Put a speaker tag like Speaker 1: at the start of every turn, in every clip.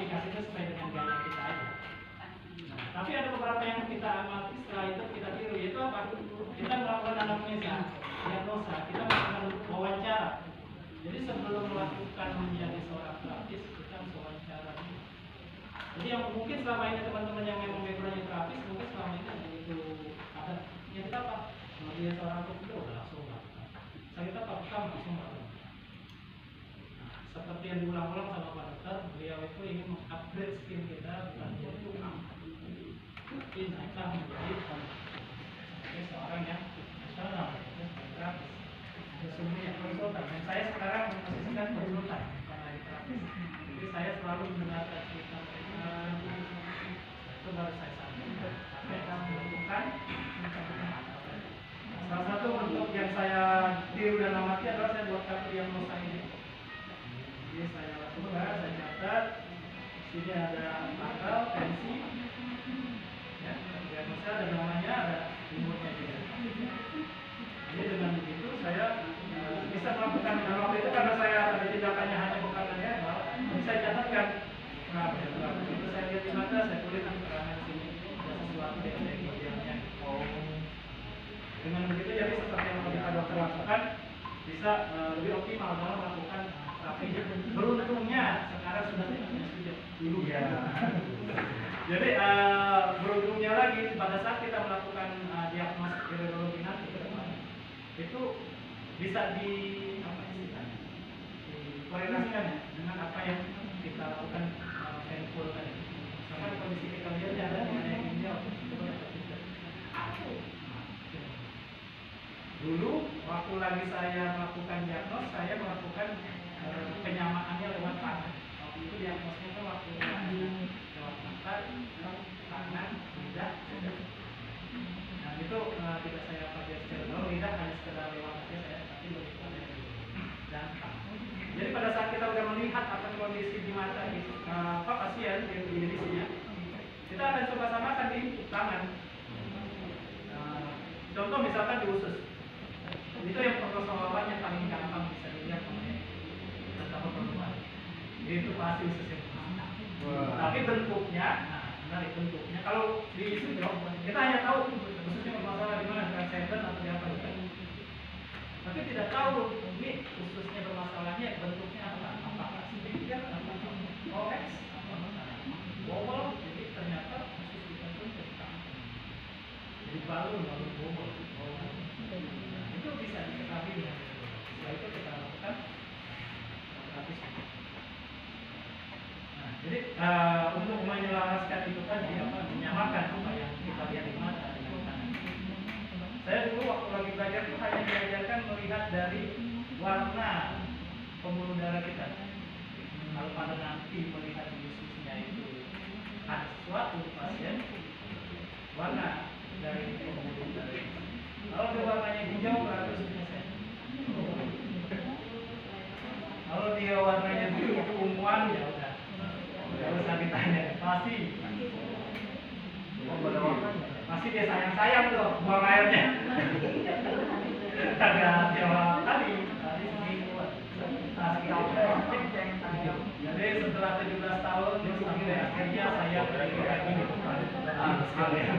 Speaker 1: aplikasi itu sesuai dengan gaya kita aja. Nah, tapi ada beberapa yang kita amati setelah itu kita tiru, yaitu apa? Kita melakukan anamnesa, diagnosa, kita melakukan wawancara. Jadi sebelum melakukan menjadi seorang terapis, kita harus wawancara. Jadi yang mungkin selama ini teman-teman yang memang backgroundnya terapis, mungkin selama ini begitu ada ya kita apa? Kalau dia seorang terapis udah langsung lakukan. Saya kita lakukan langsung lakukan. Seperti yang diulang-ulang sama Pak Dokter, beliau itu ingin mengupgrade skill kita, bukan itu naikkan menjadi seorang yang nasional, terapis. Sesungguhnya konsultan, dan saya sekarang memposisikan konsultan, bukan lagi terapis. Jadi saya selalu mendengarkan cerita mereka, itu baru saya sampaikan. Sampai kami lakukan, salah satu bentuk yang saya tiru dan amati adalah saya buat kartu diagnosa ini. Jadi saya lakukan, saya catat. Sini ada tanggal, tensi, ya, diagnosa dan namanya ada umurnya juga. Jadi dengan begitu saya bisa melakukan dalam waktu itu karena saya ada tindakannya hanya bukan verbal, saya catatkan. Nah, begitu saya lihat di mata, saya tulis keterangan sini ada sesuatu yang ada idealnya. Dengan begitu jadi seperti yang kita dokter lakukan bisa lebih optimal dalam melakukan terapi. Beruntungnya sekarang sudah tidak punya dulu ya. Jadi beruntungnya lagi pada saat kita melakukan diagnosis gerontologi nanti ke depan itu bisa dikorelasikan ya, dengan apa yang kita lakukan painful tadi. Sama di kondisi kita lihat ada yang ginjal dulu waktu lagi saya melakukan diagnos, saya melakukan penyamaannya lewat tangan. Waktu itu diagnosnya itu waktu lewat mata, tangan, lidah. Nah itu tidak saya pelajari secara jauh, lidah hanya sekedar lewat saja saya, tapi lebih pada dan jadi pada saat kita sudah melihat apa kondisi di mata pasien di dirinya, kita akan coba samakan di tangan. Contoh misalkan di usus, itu yang persoalannya paling gampang bisa dilihat oleh beberapa perempuan. Itu pasti usus yang pertama. Tapi bentuknya, menarik bentuknya. Kalau di usus kita hanya tahu ususnya bermasalah di mana, dengan senden atau di apa bukan. Tapi tidak tahu ini ususnya bermasalahnya bentuknya apa? Apakah sedikit atau konveks atau bobol? Jadi ternyata usus kita pun jadi balun lalu bobol. Itu bisa diketahui dengan setelah itu kita lakukan terapis. Nah, jadi untuk menyelaraskan itu tadi menyamakan apa yang kita lihat di mata dengan tangan. Saya dulu waktu lagi belajar itu hanya diajarkan melihat dari warna pembuluh darah kita. Kalau pada nanti melihat di ususnya itu ada sesuatu di pasien, warna dari pembuluh darah. Kalau dia warnanya hijau berarti ususnya sehat. Kalau dia warnanya biru unguan ya udah. Tidak usah ditanya, pasti dia sayang tuh buang airnya. Kagak jawab tadi seminggu. Jadi setelah 17 tahun terus sampai akhirnya saya pergi lagi sekalian.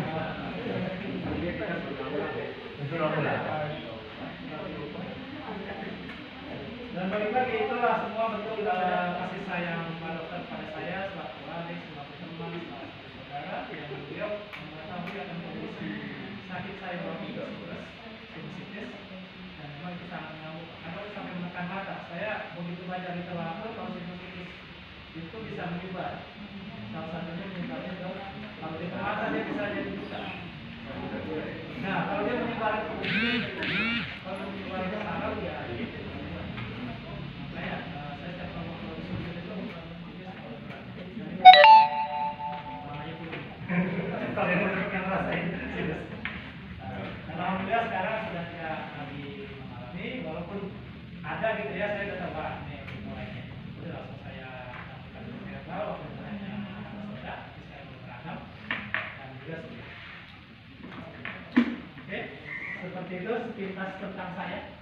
Speaker 1: Dan balik lagi itulah semua bentuk kasih sayang Pak Dokter pada saya selaku adik, selaku teman, selaku saudara yang beliau mengetahui akan kondisi sakit saya bagi sinusitis dan memang itu sangat mengamuk. Karena sampai menekan mata, saya begitu baca literatur kalau sinusitis itu bisa menyebar. Salah satunya menyebarnya kalau di mata dia bisa jadi buta. Nah kalau dia menyebar ke kuping, kalau menyebar ke saraf ya gitu. Alhamdulillah sekarang sudah tidak lagi mengalami, walaupun ada gitu ya, saya tetap nih mulainya. Udah langsung saya lakukan verbal, waktu itu hanya sudah, saya berperangkap dan juga sudah. Oke, seperti itu sepintas tentang saya.